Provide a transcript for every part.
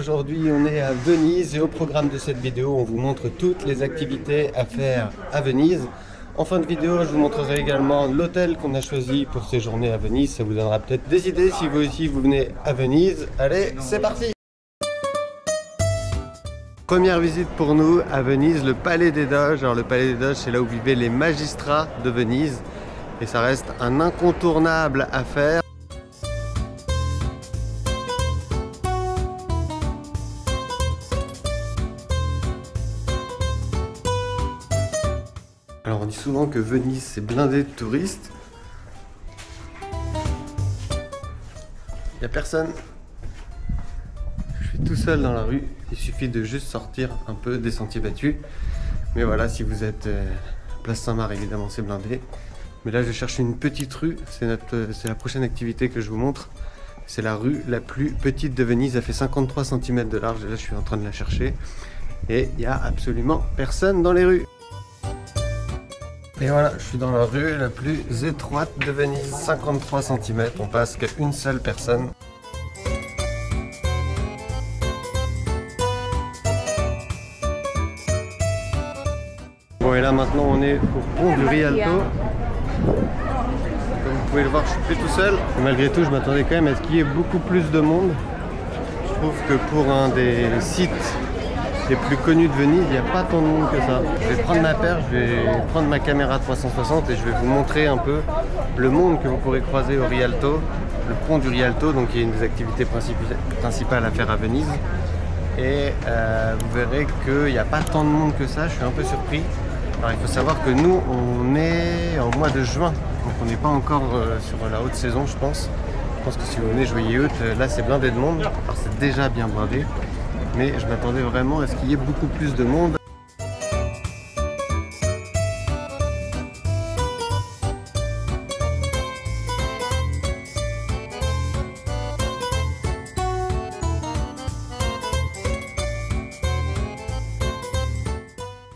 Aujourd'hui on est à Venise et au programme de cette vidéo on vous montre toutes les activités à faire à Venise. En fin de vidéo je vous montrerai également l'hôtel qu'on a choisi pour séjourner à Venise. Ça vous donnera peut-être des idées si vous aussi vous venez à Venise. Allez, c'est parti! Première visite pour nous à Venise, le Palais des Doges. Alors le Palais des Doges, c'est là où vivaient les magistrats de Venise et ça reste un incontournable à faire. Alors on dit souvent que Venise c'est blindé de touristes. Il n'y a personne. Je suis tout seul dans la rue. Il suffit de juste sortir un peu des sentiers battus. Mais voilà, si vous êtes place Saint-Marc, évidemment c'est blindé. Mais là je cherche une petite rue. C'est la prochaine activité que je vous montre. C'est la rue la plus petite de Venise. Elle fait 53 cm de large. Et là je suis en train de la chercher. Et il n'y a absolument personne dans les rues. Et voilà, je suis dans la rue la plus étroite de Venise, 53 cm, on passe qu'à une seule personne. Bon et là maintenant on est au pont du Rialto. Comme vous pouvez le voir, je suis plus tout seul. Et malgré tout, je m'attendais quand même à ce qu'il y ait beaucoup plus de monde. Je trouve que pour un des sites les plus connus de Venise, il n'y a pas tant de monde que ça. Je vais prendre ma paire, je vais prendre ma caméra 360 et je vais vous montrer un peu le monde que vous pourrez croiser au Rialto, le pont du Rialto, donc il y a une des activités principales à faire à Venise. Et vous verrez qu'il n'y a pas tant de monde que ça, je suis un peu surpris. Alors il faut savoir que nous, on est en mois de juin, donc on n'est pas encore sur la haute saison, je pense. Je pense que si vous venez juillet-août, là c'est blindé de monde, alors c'est déjà bien blindé. Mais je m'attendais vraiment à ce qu'il y ait beaucoup plus de monde.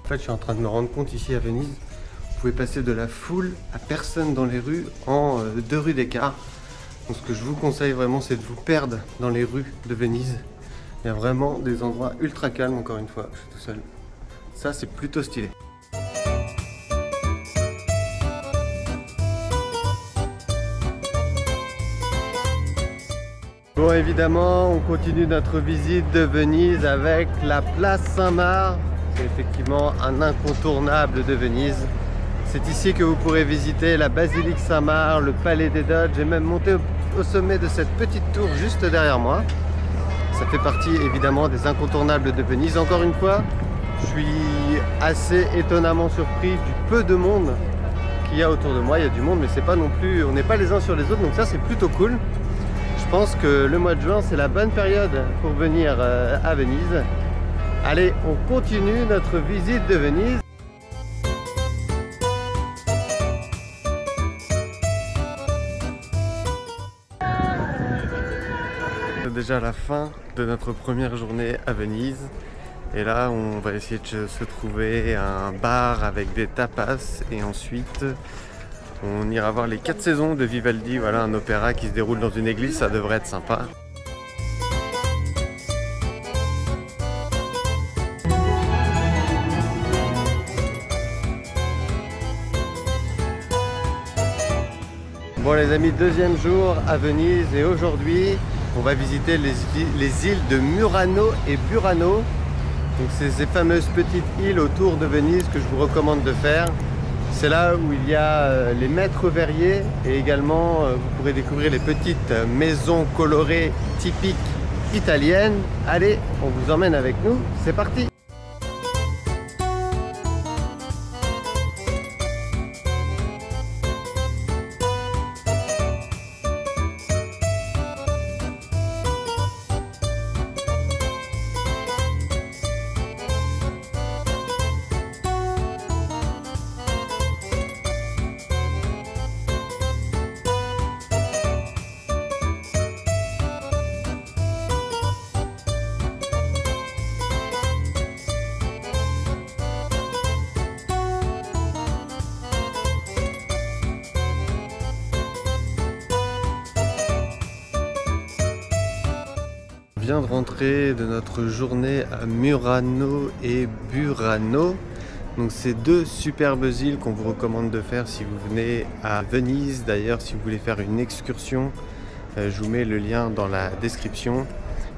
En fait, je suis en train de me rendre compte ici à Venise, vous pouvez passer de la foule à personne dans les rues en 2 rues d'écart. Donc ce que je vous conseille vraiment, c'est de vous perdre dans les rues de Venise. Il y a vraiment des endroits ultra calmes, encore une fois, je suis tout seul. Ça, c'est plutôt stylé. Bon, évidemment, on continue notre visite de Venise avec la place Saint-Marc. C'est effectivement un incontournable de Venise. C'est ici que vous pourrez visiter la basilique Saint-Marc, le Palais des Doges. J'ai même monté au sommet de cette petite tour juste derrière moi. Ça fait partie évidemment des incontournables de Venise. Encore une fois, je suis assez étonnamment surpris du peu de monde qu'il y a autour de moi. Il y a du monde, mais c'est pas non plus, on n'est pas les uns sur les autres, donc ça c'est plutôt cool. Je pense que le mois de juin c'est la bonne période pour venir à Venise. Allez, on continue notre visite de Venise. Déjà la fin de notre première journée à Venise et là on va essayer de se trouver un bar avec des tapas et ensuite on ira voir les 4 saisons de Vivaldi. Voilà, un opéra qui se déroule dans une église, ça devrait être sympa. Bon les amis, deuxième jour à Venise et aujourd'hui on va visiter les îles de Murano et Burano. Donc c'est ces fameuses petites îles autour de Venise que je vous recommande de faire. C'est là où il y a les maîtres verriers et également vous pourrez découvrir les petites maisons colorées typiques italiennes. Allez, on vous emmène avec nous, c'est parti! vient de rentrer de notre journée à Murano et Burano. Donc c'est deux superbes îles qu'on vous recommande de faire si vous venez à Venise. D'ailleurs, si vous voulez faire une excursion, je vous mets le lien dans la description.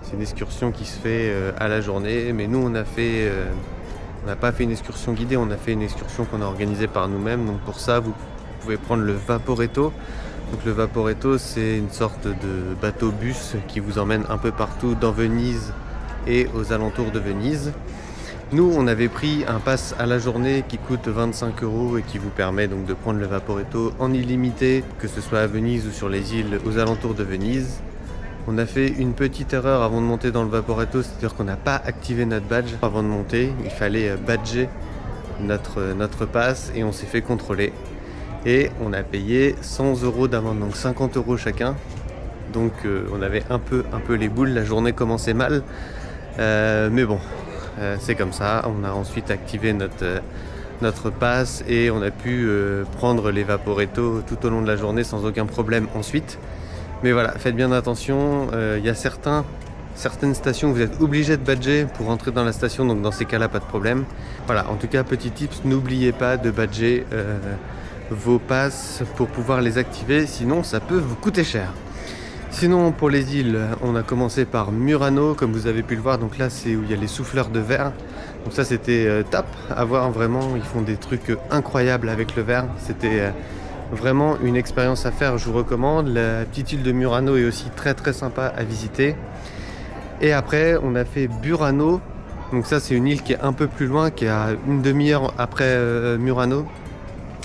C'est une excursion qui se fait à la journée, mais nous on n'a pas fait une excursion guidée, on a fait une excursion qu'on a organisée par nous-mêmes. Donc pour ça, vous pouvez prendre le Vaporetto. Donc le Vaporetto, c'est une sorte de bateau-bus qui vous emmène un peu partout dans Venise et aux alentours de Venise. Nous, on avait pris un pass à la journée qui coûte 25 € et qui vous permet donc de prendre le Vaporetto en illimité, que ce soit à Venise ou sur les îles aux alentours de Venise. On a fait une petite erreur avant de monter dans le Vaporetto, c'est-à-dire qu'on n'a pas activé notre badge avant de monter. Il fallait badger notre pass et on s'est fait contrôler. Et on a payé 100 € d'amende, donc 50 € chacun. Donc on avait un peu les boules, la journée commençait mal. Mais bon, c'est comme ça. On a ensuite activé notre pass et on a pu prendre les Vaporetto tout au long de la journée sans aucun problème ensuite. Mais voilà, faites bien attention, il y a certaines stations où vous êtes obligé de badger pour entrer dans la station, donc dans ces cas-là, pas de problème. Voilà, en tout cas, petit tips, n'oubliez pas de badger vos passes pour pouvoir les activer, sinon ça peut vous coûter cher. Sinon, pour les îles, on a commencé par Murano, comme vous avez pu le voir. Donc là, c'est où il y a les souffleurs de verre. Donc ça, c'était top à voir, vraiment. Ils font des trucs incroyables avec le verre. C'était vraiment une expérience à faire, je vous recommande. La petite île de Murano est aussi très sympa à visiter. Et après, on a fait Burano. Donc ça, c'est une île qui est un peu plus loin, qui est à une demi-heure après Murano.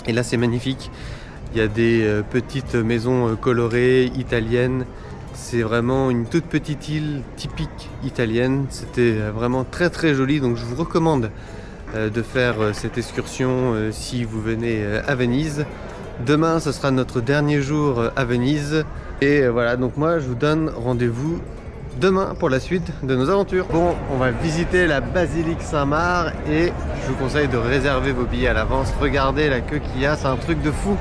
Et là, c'est magnifique. Il y a des petites maisons colorées, italiennes. C'est vraiment une toute petite île typique italienne. C'était vraiment très joli. Donc je vous recommande de faire cette excursion si vous venez à Venise. Demain, ce sera notre dernier jour à Venise. Et voilà, donc moi, je vous donne rendez-vous demain pour la suite de nos aventures. Bon, on va visiter la basilique Saint-Marc et je vous conseille de réserver vos billets à l'avance. Regardez la queue qu'il y a, c'est un truc de fou.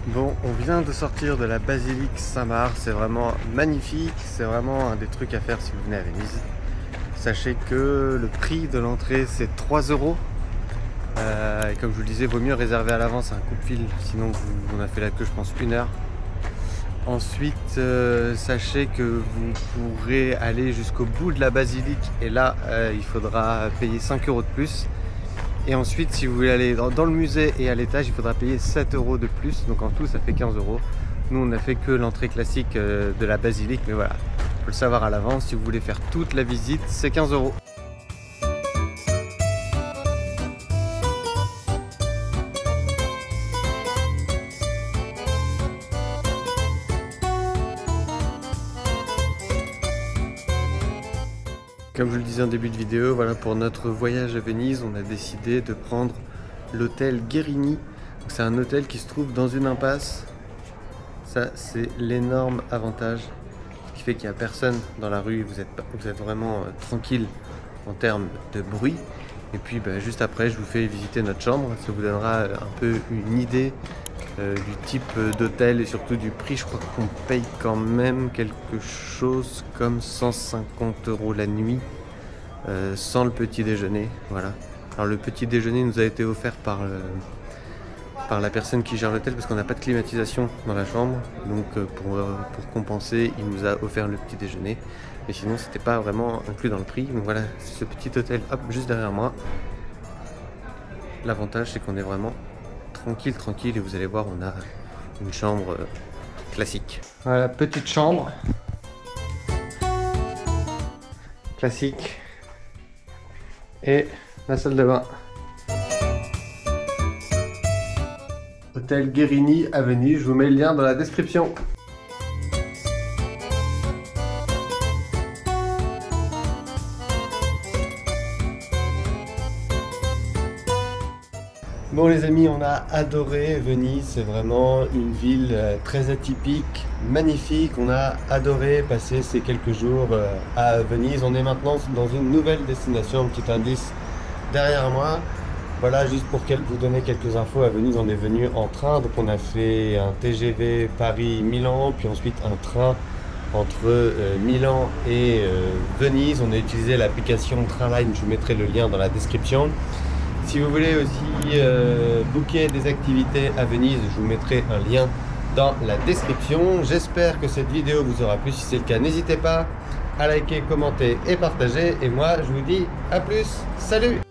Bon, on vient de sortir de la basilique Saint-Marc, c'est vraiment magnifique, c'est vraiment un des trucs à faire si vous venez à Venise. Sachez que le prix de l'entrée c'est 3 €. Et comme je vous le disais, vaut mieux réserver à l'avance un coup de fil, sinon on a fait la queue je pense 1 heure. Ensuite, sachez que vous pourrez aller jusqu'au bout de la basilique et là il faudra payer 5 € de plus. Et ensuite, si vous voulez aller dans le musée et à l'étage, il faudra payer 7 € de plus. Donc en tout, ça fait 15 €. Nous, on n'a fait que l'entrée classique de la basilique. Mais voilà, il faut le savoir à l'avance. Si vous voulez faire toute la visite, c'est 15 €. Comme je le disais en début de vidéo, voilà, pour notre voyage à Venise, on a décidé de prendre l'hôtel Guérini. C'est un hôtel qui se trouve dans une impasse. Ça, c'est l'énorme avantage, ce qui fait qu'il n'y a personne dans la rue. Vous êtes vraiment tranquille en termes de bruit. Et puis, juste après, je vous fais visiter notre chambre. Ça vous donnera un peu une idée du type d'hôtel et surtout du prix. Je crois qu'on paye quand même quelque chose comme 150 € la nuit sans le petit déjeuner. Voilà. Alors le petit déjeuner nous a été offert par la personne qui gère l'hôtel parce qu'on n'a pas de climatisation dans la chambre. Donc pour compenser, il nous a offert le petit déjeuner. Mais sinon c'était pas vraiment inclus dans le prix. Donc voilà, c'est ce petit hôtel hop, juste derrière moi. L'avantage c'est qu'on est vraiment tranquille et vous allez voir, on a une chambre classique. Voilà, petite chambre classique et la salle de bain. Hôtel Guérini à Venise, je vous mets le lien dans la description. Bon les amis, on a adoré Venise, c'est vraiment une ville très atypique, magnifique. On a adoré passer ces quelques jours à Venise. On est maintenant dans une nouvelle destination, un petit indice derrière moi. Voilà, juste pour vous donner quelques infos, à Venise on est venu en train, donc on a fait un TGV Paris-Milan, puis ensuite un train entre Milan et Venise. On a utilisé l'application Trainline, je vous mettrai le lien dans la description. Si vous voulez aussi booker des activités à Venise, je vous mettrai un lien dans la description. J'espère que cette vidéo vous aura plu. Si c'est le cas, n'hésitez pas à liker, commenter et partager. Et moi, je vous dis à plus. Salut!